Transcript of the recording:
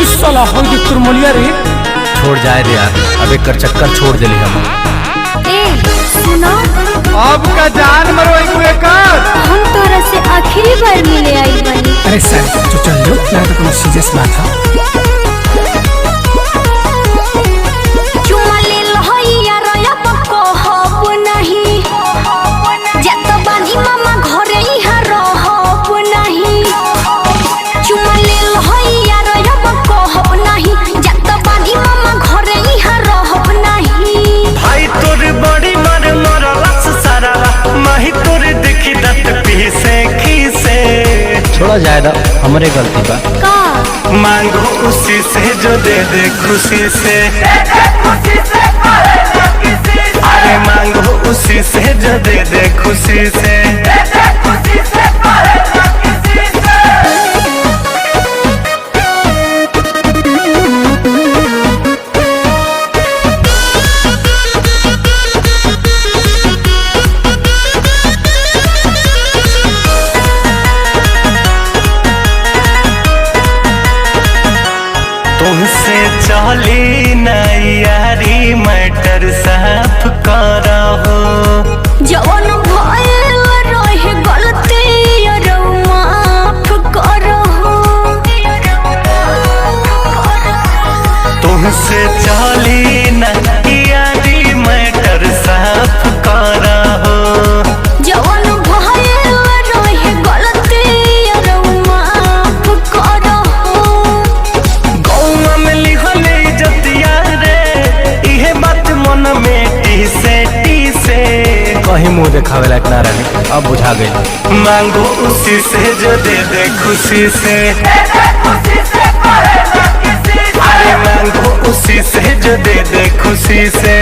साला हो गई तुरमलिया रे। छोड़ जाए रे यार, अब एक कर चक्कर छोड़ दिली हम। ए सुनो, अब का जान मरो एक हम तोरा से आखिरी बार मिले आई बनी। अरे सर तो चल लो, ना तो कोई सीरियस बात है। चुमा ले लहैया रया पको हब नहीं, जत बानी मामा घरे इहा रहब नहीं। चुमा ले लहैया रया पको हब नहीं, जत बानी मामा घरे इहा रहब नहीं। भाई तोर बड़ी मर मरलस सारा माही तोर देखी दत पीसे खीसे। छोड़ा जाएगा, हमारे गलती बा। का मांगो उसी से जो दे दे खुशी से, अरे मांगो उसी से जो दे दे खुशी से। तुमसे चली नहीं यारी मैटर साफ करहो। जवन भइल रहे गलती रो माफ करहो। तुमसे चली नहीं यारी मैटर साफ करहो। जवन भइल रहे गलती रो माफ करहो। गौवा में लिखले जतिया रे, इहे बात मन में टीसे टीसे। कहीं मुंह दिखावे लायक ना रहे, अब बुझा गई। मांगो उसी से जो दे दे खुशी से, अरे मांगो उसी से जो दे दे खुशी से।